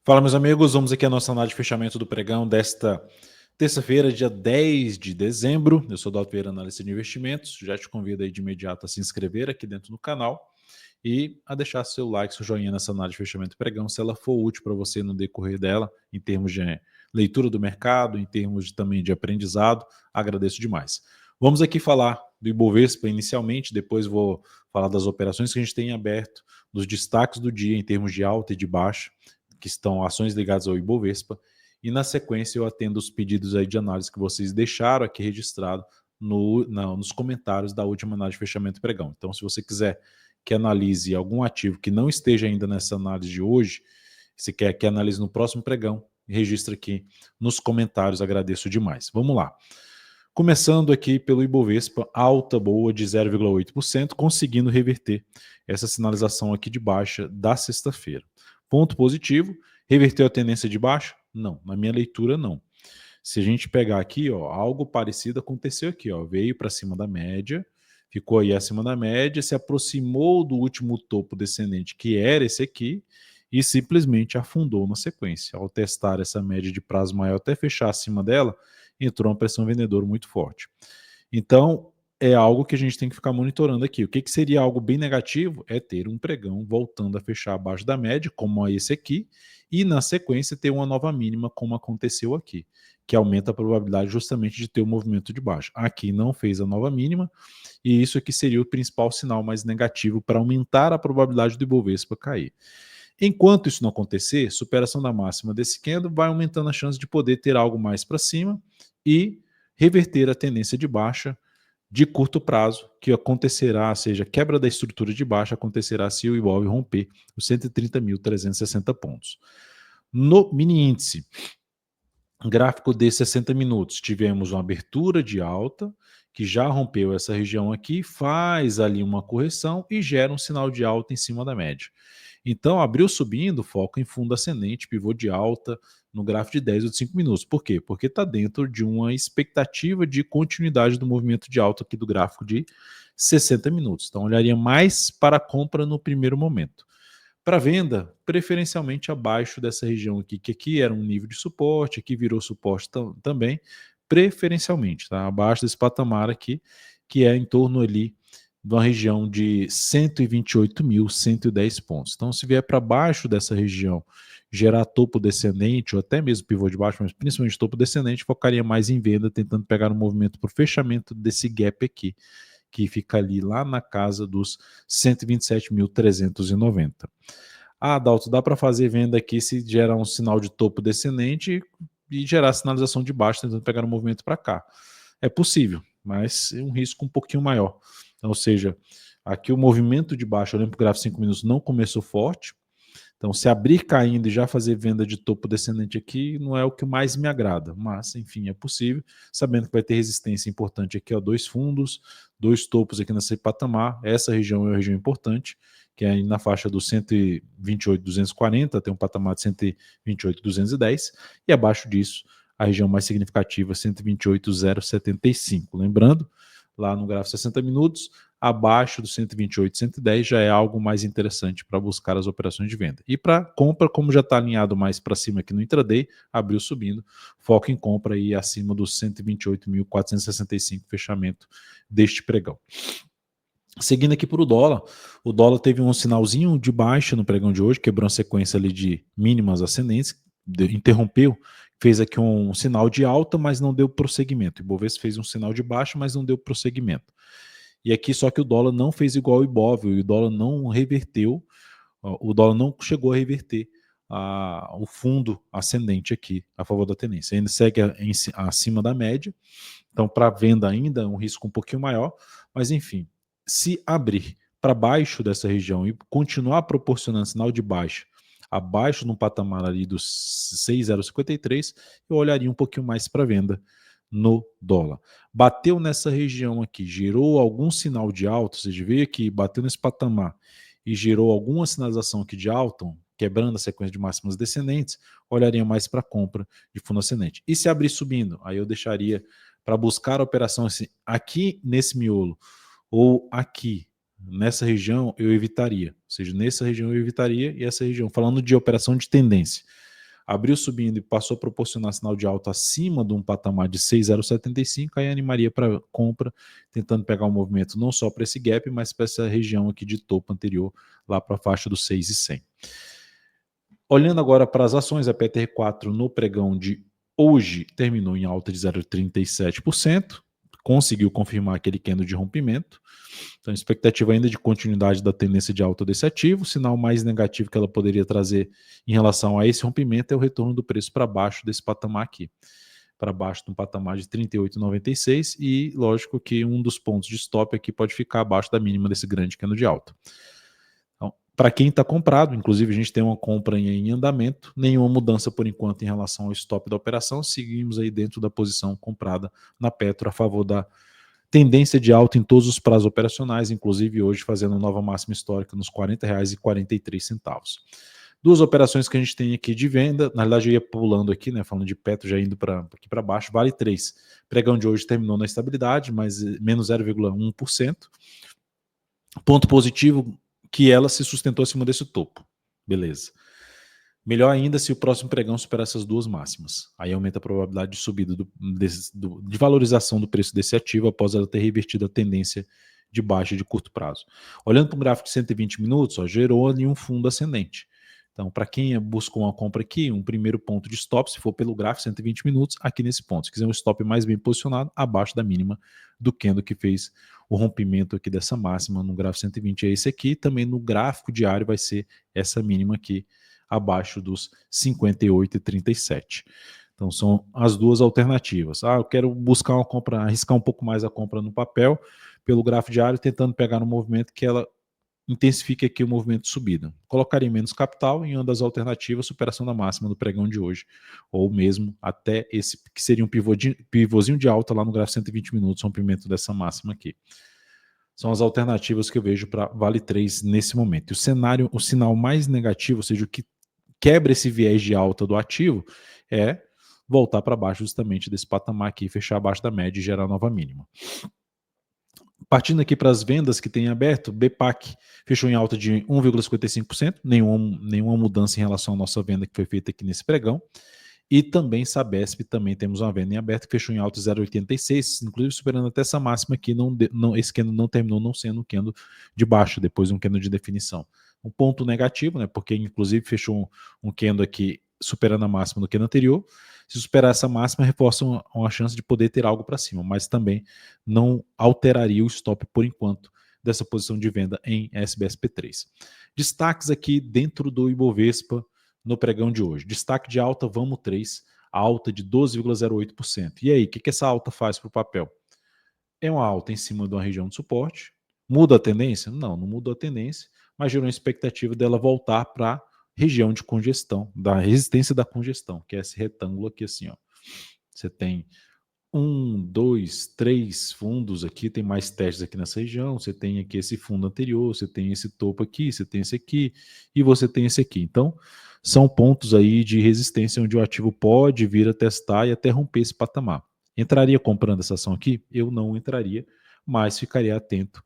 Fala, meus amigos, vamos aqui à nossa análise de fechamento do pregão desta terça-feira, dia 10 de dezembro. Eu sou o Dalton Vieira, analista de investimentos. Já te convido aí de imediato a se inscrever aqui dentro do canal e a deixar seu like, seu joinha nessa análise de fechamento do pregão, se ela for útil para você no decorrer dela, em termos de leitura do mercado, em termos também de aprendizado, agradeço demais. Vamos aqui falar do Ibovespa inicialmente, depois vou falar das operações que a gente tem aberto, dos destaques do dia em termos de alta e de baixa, que estão ações ligadas ao Ibovespa, e na sequência eu atendo os pedidos aí de análise que vocês deixaram aqui registrado nos comentários da última análise de fechamento pregão. Então, se você quiser que analise algum ativo que não esteja ainda nessa análise de hoje, se quer que analise no próximo pregão, registra aqui nos comentários, agradeço demais. Vamos lá. Começando aqui pelo Ibovespa, alta boa de 0,8%, conseguindo reverter essa sinalização aqui de baixa da sexta-feira. Ponto positivo, reverteu a tendência de baixa? Não, na minha leitura não. Se a gente pegar aqui, ó, algo parecido aconteceu aqui, ó, veio para cima da média, ficou aí acima da média, se aproximou do último topo descendente, que era esse aqui, e simplesmente afundou na sequência. Ao testar essa média de prazo maior até fechar acima dela, entrou uma pressão vendedora muito forte. Então, é algo que a gente tem que ficar monitorando aqui. O que seria algo bem negativo é ter um pregão voltando a fechar abaixo da média, como esse aqui, e na sequência ter uma nova mínima, como aconteceu aqui, que aumenta a probabilidade justamente de ter o movimento de baixa. Aqui não fez a nova mínima, e isso aqui seria o principal sinal mais negativo para aumentar a probabilidade do Ibovespa cair. Enquanto isso não acontecer, superação da máxima desse candle vai aumentando a chance de poder ter algo mais para cima e reverter a tendência de baixa de curto prazo, que acontecerá, ou seja, quebra da estrutura de baixa acontecerá se o Ibov romper os 130.360 pontos. No mini índice, gráfico de 60 minutos, tivemos uma abertura de alta, que já rompeu essa região aqui, faz ali uma correção e gera um sinal de alta em cima da média. Então, abriu subindo, foco em fundo ascendente, pivô de alta no gráfico de 10 ou de 5 minutos. Por quê? Porque está dentro de uma expectativa de continuidade do movimento de alta aqui do gráfico de 60 minutos. Então, olharia mais para a compra no primeiro momento. Para venda, preferencialmente abaixo dessa região aqui, que aqui era um nível de suporte, aqui virou suporte também, preferencialmente, tá? Abaixo desse patamar aqui, que é em torno ali de uma região de 128.110 pontos. Então, se vier para baixo dessa região, gerar topo descendente, ou até mesmo pivô de baixo, mas principalmente topo descendente, focaria mais em venda, tentando pegar um movimento para o fechamento desse gap aqui, que fica ali lá na casa dos 127.390. Ah, Dalton, dá para fazer venda aqui se gerar um sinal de topo descendente e gerar sinalização de baixo, tentando pegar um movimento para cá. É possível, mas é um risco um pouquinho maior. Então, ou seja, aqui o movimento de baixo, olhando para o gráfico 5 minutos, não começou forte. Então, se abrir caindo e já fazer venda de topo descendente aqui, não é o que mais me agrada, mas, enfim, é possível, sabendo que vai ter resistência importante aqui, ó, dois fundos, dois topos aqui nesse patamar, essa região é uma região importante, que é na faixa dos 128.240, tem um patamar de 128.210, e abaixo disso, a região mais significativa, 128.075. Lembrando, lá no gráfico 60 minutos, abaixo do 128, 110 já é algo mais interessante para buscar as operações de venda. E para compra, como já está alinhado mais para cima aqui no intraday, abriu subindo, foco em compra aí acima dos 128.465 fechamento deste pregão. Seguindo aqui para o dólar teve um sinalzinho de baixa no pregão de hoje, quebrou uma sequência ali de mínimas ascendentes, interrompeu, fez aqui um sinal de alta, mas não deu prosseguimento. O Ibovespa fez um sinal de baixa, mas não deu prosseguimento. E aqui só que o dólar não fez igual o Ibov, o dólar não reverteu, o dólar não chegou a reverter o fundo ascendente aqui a favor da tendência. Ainda segue acima da média, então para venda ainda é um risco um pouquinho maior, mas enfim, se abrir para baixo dessa região e continuar proporcionando sinal de baixa, abaixo no patamar ali dos 6,053, eu olharia um pouquinho mais para venda no dólar. Bateu nessa região aqui, gerou algum sinal de alta, ou seja, veio aqui, bateu nesse patamar e gerou alguma sinalização aqui de alta, quebrando a sequência de máximas descendentes, olharia mais para compra de fundo ascendente. E se abrir subindo, aí eu deixaria para buscar a operação assim, aqui nesse miolo ou aqui nessa região eu evitaria. Ou seja, nessa região eu evitaria e essa região, falando de operação de tendência. abriu subindo e passou a proporcionar sinal de alta acima de um patamar de 6,075, aí animaria para compra, tentando pegar um movimento não só para esse gap, mas para essa região aqui de topo anterior, lá para a faixa dos 6,100. Olhando agora para as ações, a PTR4 no pregão de hoje terminou em alta de 0,37%, conseguiu confirmar aquele candle de rompimento. Então, expectativa ainda de continuidade da tendência de alta desse ativo. O sinal mais negativo que ela poderia trazer em relação a esse rompimento é o retorno do preço para baixo desse patamar aqui, para baixo de um patamar de 38,96, e lógico que um dos pontos de stop aqui pode ficar abaixo da mínima desse grande candle de alta. Então, para quem está comprado, inclusive a gente tem uma compra em andamento, nenhuma mudança por enquanto em relação ao stop da operação, seguimos aí dentro da posição comprada na Petro a favor da tendência de alta em todos os prazos operacionais, inclusive hoje fazendo nova máxima histórica nos R$ 40,43. Duas operações que a gente tem aqui de venda, na verdade eu ia pulando aqui, né, falando de Petro, já indo aqui para baixo, Vale 3. Pregão de hoje terminou na estabilidade, mas menos 0,1%. Ponto positivo, que ela se sustentou acima desse topo. Beleza. Melhor ainda se o próximo pregão superar essas duas máximas. Aí aumenta a probabilidade de subida de valorização do preço desse ativo após ela ter revertido a tendência de baixa de curto prazo. Olhando para um gráfico de 120 minutos, ó, gerou ali um fundo ascendente. Então, para quem busca uma compra aqui, um primeiro ponto de stop, se for pelo gráfico 120 minutos, aqui nesse ponto. Se quiser um stop mais bem posicionado, abaixo da mínima do candle que fez o rompimento aqui dessa máxima no gráfico 120 é esse aqui. Também no gráfico diário vai ser essa mínima aqui, abaixo dos 58,37. Então são as duas alternativas. Eu quero buscar uma compra, arriscar um pouco mais a compra no papel, pelo gráfico diário, tentando pegar no movimento que ela intensifique aqui o movimento de subida. Colocaria menos capital em uma das alternativas, superação da máxima do pregão de hoje, ou mesmo até esse que seria um pivôzinho de alta lá no gráfico 120 minutos, rompimento dessa máxima aqui. São as alternativas que eu vejo para Vale 3 nesse momento. E o sinal mais negativo, ou seja, o que quebra esse viés de alta do ativo, é voltar para baixo justamente desse patamar aqui, fechar abaixo da média e gerar nova mínima. Partindo aqui para as vendas que tem aberto, BPAC fechou em alta de 1,55%, nenhuma mudança em relação à nossa venda que foi feita aqui nesse pregão. E também Sabesp, também temos uma venda em aberto que fechou em alta de 0,86, inclusive superando até essa máxima aqui, esse candle não terminou não sendo um candle de baixa, depois um candle de definição. Um ponto negativo, né, porque inclusive fechou um candle aqui superando a máxima do candle anterior. Se superar essa máxima, reforça uma chance de poder ter algo para cima, mas também não alteraria o stop por enquanto dessa posição de venda em SBSP3. Destaques aqui dentro do Ibovespa no pregão de hoje. Destaque de alta, Vamos 3, alta de 12,08%. E aí, o que essa alta faz para o papel? É uma alta em cima de uma região de suporte. Muda a tendência? Não muda a tendência, mas gerou uma expectativa dela voltar para a região de congestão, da resistência da congestão, que é esse retângulo aqui assim, ó. Você tem 1, 2, 3 fundos aqui, tem mais testes aqui nessa região, você tem aqui esse fundo anterior, você tem esse topo aqui, você tem esse aqui, e você tem esse aqui. Então, são pontos aí de resistência onde o ativo pode vir a testar e até romper esse patamar. Entraria comprando essa ação aqui? Eu não entraria, mas ficaria atento.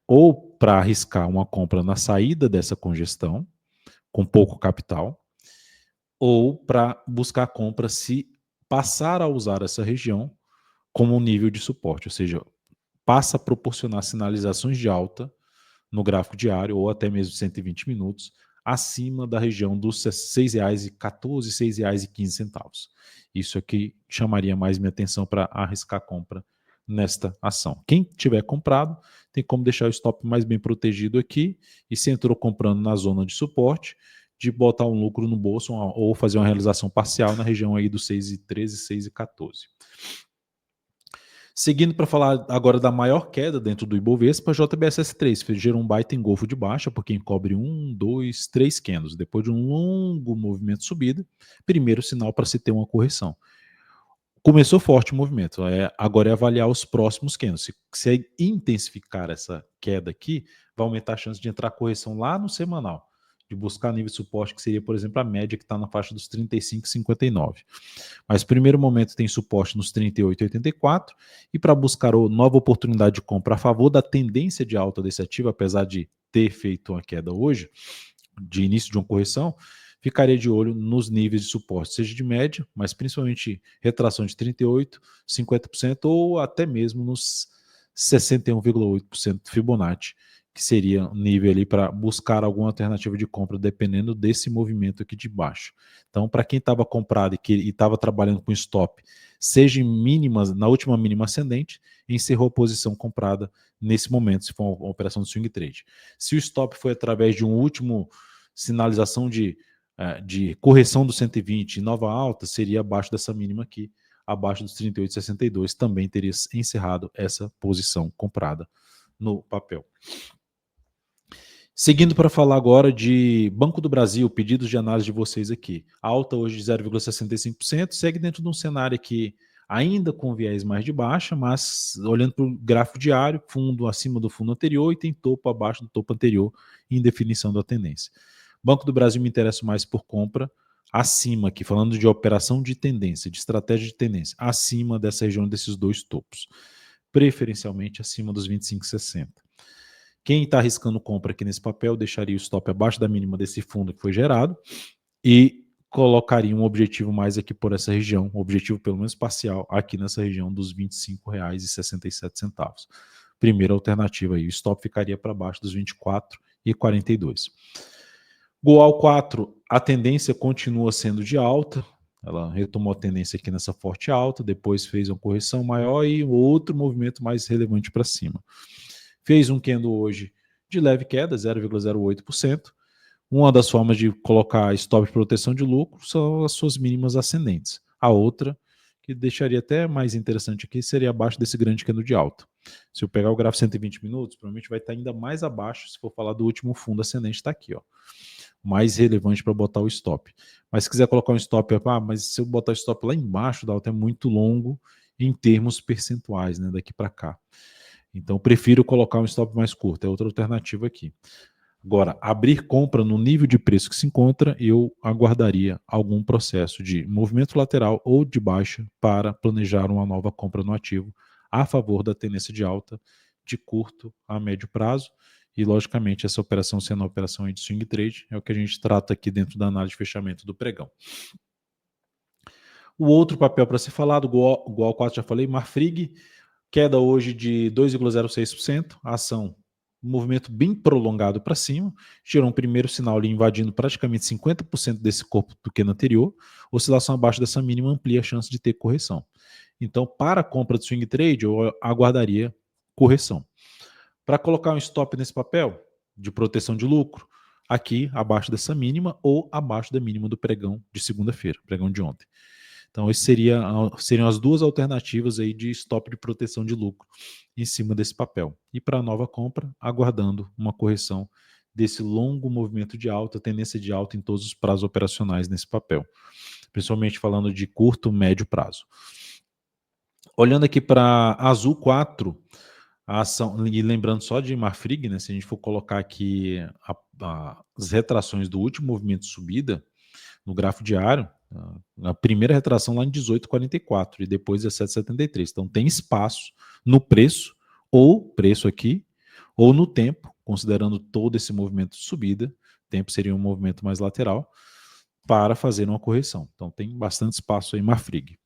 Ou para arriscar uma compra na saída dessa congestão, com pouco capital, ou para buscar compra se passar a usar essa região como um nível de suporte, ou seja, passa a proporcionar sinalizações de alta no gráfico diário ou até mesmo 120 minutos acima da região dos R$ 6,14, R$ 6,15. Isso aqui chamaria mais minha atenção para arriscar a compra nesta ação. Quem tiver comprado tem como deixar o stop mais bem protegido aqui e se entrou comprando na zona de suporte, de botar um lucro no bolso ou fazer uma realização parcial na região aí dos 6,13, 6,14. Seguindo para falar agora da maior queda dentro do Ibovespa, JBSS3 gerou um baita engolfo de baixa, porque encobre 1, 2, 3 candles. Depois de um longo movimento de subida, primeiro sinal para se ter uma correção. Começou forte o movimento, agora é avaliar os próximos candles. Se intensificar essa queda aqui, vai aumentar a chance de entrar correção lá no semanal, de buscar nível de suporte, que seria, por exemplo, a média que está na faixa dos 35,59. Mas no primeiro momento tem suporte nos 38,84 e para buscar nova oportunidade de compra a favor da tendência de alta desse ativo, apesar de ter feito uma queda hoje, de início de uma correção, ficaria de olho nos níveis de suporte, seja de média, mas principalmente retração de 38%, 50% ou até mesmo nos 61,8% Fibonacci, que seria um nível ali para buscar alguma alternativa de compra, dependendo desse movimento aqui de baixo. Então, para quem estava comprado e estava trabalhando com stop, seja em mínimas, na última mínima ascendente, encerrou a posição comprada nesse momento, se for uma operação de swing trade. Se o stop foi através de um último sinalização de correção do 120 e nova alta, seria abaixo dessa mínima aqui, abaixo dos 38,62, também teria encerrado essa posição comprada no papel. Seguindo para falar agora de Banco do Brasil, pedidos de análise de vocês aqui. Alta hoje de 0,65%, segue dentro de um cenário aqui ainda com viés mais de baixa, mas olhando para o gráfico diário, fundo acima do fundo anterior e tem topo abaixo do topo anterior em definição da tendência. Banco do Brasil me interessa mais por compra acima aqui, falando de operação de tendência, de estratégia de tendência, acima dessa região desses dois topos, preferencialmente acima dos 25,60. Quem está arriscando compra aqui nesse papel deixaria o stop abaixo da mínima desse fundo que foi gerado e colocaria um objetivo mais aqui por essa região, um objetivo pelo menos parcial aqui nessa região dos R$ 25,67. Primeira alternativa aí, o stop ficaria para baixo dos 24,42. Goal 4, a tendência continua sendo de alta, ela retomou a tendência aqui nessa forte alta, depois fez uma correção maior e outro movimento mais relevante para cima. Fez um candle hoje de leve queda, 0,08%. Uma das formas de colocar stop de proteção de lucro são as suas mínimas ascendentes. A outra, que deixaria até mais interessante aqui, seria abaixo desse grande candle de alta. Se eu pegar o gráfico 120 minutos, provavelmente vai estar ainda mais abaixo, se for falar do último fundo ascendente, está aqui, ó. Mais relevante para botar o stop. Mas se quiser colocar um stop, mas se eu botar o stop lá embaixo da alta é muito longo em termos percentuais, né, daqui para cá. Então, prefiro colocar um stop mais curto, é outra alternativa aqui. Agora, abrir compra no nível de preço que se encontra, eu aguardaria algum processo de movimento lateral ou de baixa para planejar uma nova compra no ativo a favor da tendência de alta de curto a médio prazo. E, logicamente, essa operação sendo uma operação de swing trade é o que a gente trata aqui dentro da análise de fechamento do pregão. O outro papel para ser falado, igual 4 já falei, Marfrig, queda hoje de 2,06%, a ação, um movimento bem prolongado para cima, gerou um primeiro sinal ali invadindo praticamente 50% desse corpo do que no anterior, oscilação abaixo dessa mínima amplia a chance de ter correção. Então, para a compra de swing trade, eu aguardaria correção. Para colocar um stop nesse papel, de proteção de lucro, aqui abaixo dessa mínima ou abaixo da mínima do pregão de segunda-feira, pregão de ontem. Então, essas seriam as duas alternativas aí de stop de proteção de lucro em cima desse papel. E para a nova compra, aguardando uma correção desse longo movimento de alta, tendência de alta em todos os prazos operacionais nesse papel. Principalmente falando de curto, médio prazo. Olhando aqui para Azul 4, a ação, e lembrando só de Marfrig, né, se a gente for colocar aqui as retrações do último movimento de subida, no gráfico diário, a primeira retração lá em 18,44 e depois 17,73. Então tem espaço no preço, ou preço aqui, ou no tempo, considerando todo esse movimento de subida, tempo seria um movimento mais lateral, para fazer uma correção. Então tem bastante espaço aí, Marfrig.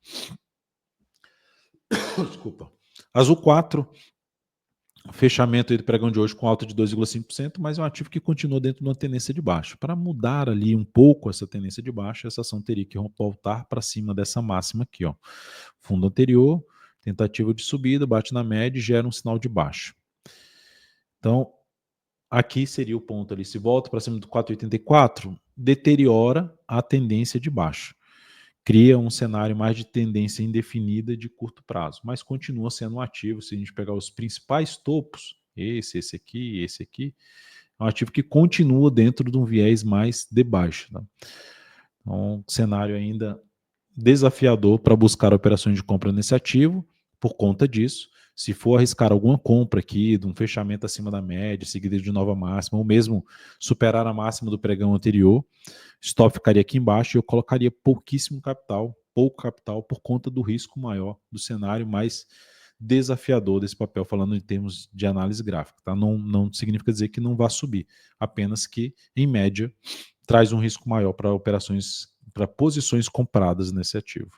Desculpa. Azul 4, fechamento aí do pregão de hoje com alta de 2,5%, mas é um ativo que continua dentro de uma tendência de baixa. Para mudar ali um pouco essa tendência de baixa, essa ação teria que voltar para cima dessa máxima aqui, ó. Fundo anterior, tentativa de subida, bate na média e gera um sinal de baixa. Então, aqui seria o ponto ali. Se volta para cima do 4,84, deteriora a tendência de baixa. Cria um cenário mais de tendência indefinida de curto prazo, mas continua sendo um ativo. Se a gente pegar os principais topos, esse aqui, é um ativo que continua dentro de um viés mais de baixa. Tá? Então, um cenário ainda desafiador para buscar operações de compra nesse ativo. Por conta disso, se for arriscar alguma compra aqui, de um fechamento acima da média, seguida de nova máxima, ou mesmo superar a máxima do pregão anterior, stop ficaria aqui embaixo e eu colocaria pouco capital por conta do risco maior do cenário mais desafiador desse papel, falando em termos de análise gráfica. Tá? Não significa dizer que não vai subir, apenas que, em média, traz um risco maior para operações, para posições compradas nesse ativo.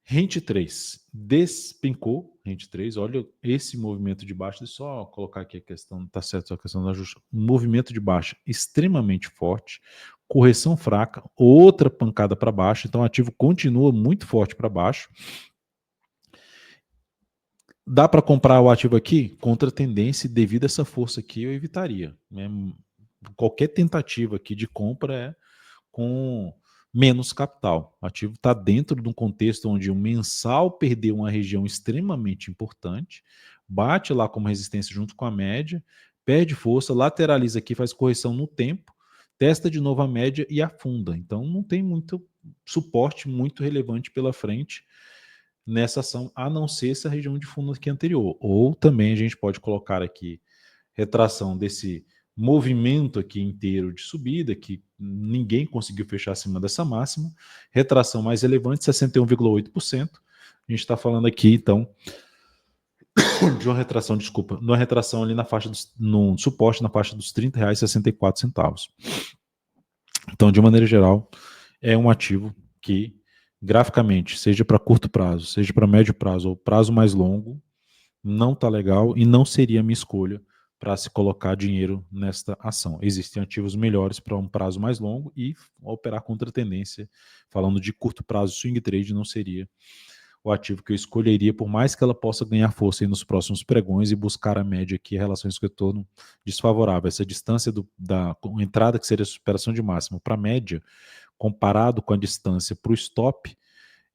Rente 3 despencou, Rente 3, olha esse movimento de baixa, deixa eu só colocar aqui a questão, tá certo, a questão da ajuste, um movimento de baixa extremamente forte, correção fraca, outra pancada para baixo, então o ativo continua muito forte para baixo. Dá para comprar o ativo aqui? Contra tendência, devido a essa força aqui eu evitaria, né? Qualquer tentativa aqui de compra é com menos capital. O ativo está dentro de um contexto onde o mensal perdeu uma região extremamente importante, bate lá como resistência junto com a média, perde força, lateraliza aqui, faz correção no tempo, testa de novo a média e afunda. Então não tem muito suporte muito relevante pela frente nessa ação, a não ser essa região de fundo aqui anterior. Ou também a gente pode colocar aqui retração desse movimento aqui inteiro de subida, que ninguém conseguiu fechar acima dessa máxima, retração mais relevante, 61,8%. A gente está falando aqui, então, de uma retração, desculpa, de uma retração ali na faixa, no suporte na faixa dos R$ 30,64. Então, de maneira geral, é um ativo que, graficamente, seja para curto prazo, seja para médio prazo ou prazo mais longo, não está legal e não seria a minha escolha para se colocar dinheiro nesta ação. Existem ativos melhores para um prazo mais longo e operar contra tendência, falando de curto prazo, swing trade não seria o ativo que eu escolheria, por mais que ela possa ganhar força aí nos próximos pregões e buscar a média aqui, relações com retorno desfavorável. Essa distância da entrada, que seria a superação de máximo, para a média, comparado com a distância para o stop,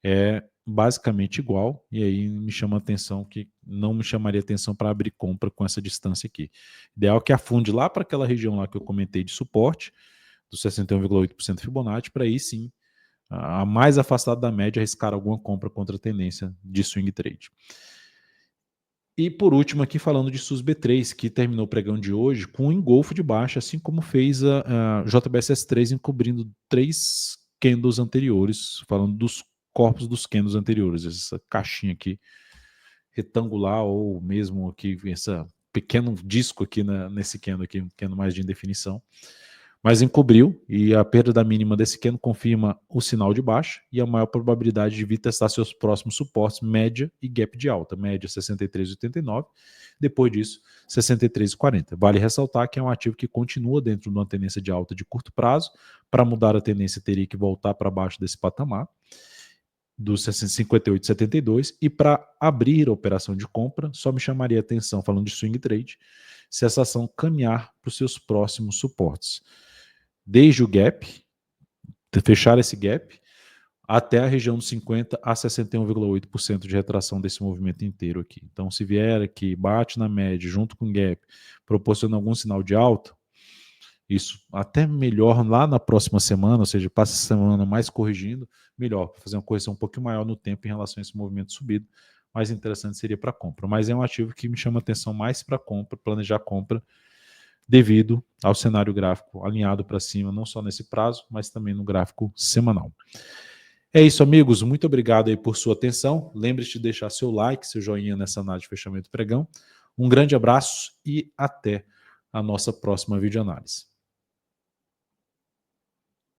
é basicamente igual, e aí me chama a atenção que não me chamaria atenção para abrir compra com essa distância aqui. Ideal que afunde lá para aquela região lá que eu comentei de suporte, do 61,8% Fibonacci, para aí sim, a mais afastado da média, arriscar alguma compra contra a tendência de swing trade. E por último aqui falando de SUSB3, que terminou o pregão de hoje com um engolfo de baixa, assim como fez a JBSS3 encobrindo 3 candles anteriores, falando dos corpos dos candles anteriores, essa caixinha aqui retangular ou mesmo aqui esse pequeno disco aqui nesse candle aqui, um candle mais de indefinição, mas encobriu e a perda da mínima desse candle confirma o sinal de baixa e a maior probabilidade de vir testar seus próximos suportes média e gap de alta, média 63,89, depois disso 63,40. Vale ressaltar que é um ativo que continua dentro de uma tendência de alta de curto prazo, para mudar a tendência teria que voltar para baixo desse patamar, dos 58,72, e para abrir a operação de compra, só me chamaria a atenção, falando de swing trade, se essa ação caminhar para os seus próximos suportes. Desde o gap, fechar esse gap, até a região dos 50 a 61,8% de retração desse movimento inteiro aqui. Então, se vier aqui, bate na média, junto com o gap, proporciona algum sinal de alta, isso até melhor lá na próxima semana, ou seja, passa a semana mais corrigindo, melhor, para fazer uma correção um pouquinho maior no tempo em relação a esse movimento subido, mais interessante seria para compra. Mas é um ativo que me chama atenção mais para compra, planejar compra, devido ao cenário gráfico alinhado para cima, não só nesse prazo, mas também no gráfico semanal. É isso, amigos. Muito obrigado aí por sua atenção. Lembre-se de deixar seu like, seu joinha nessa análise de fechamento do pregão. Um grande abraço e até a nossa próxima videoanálise.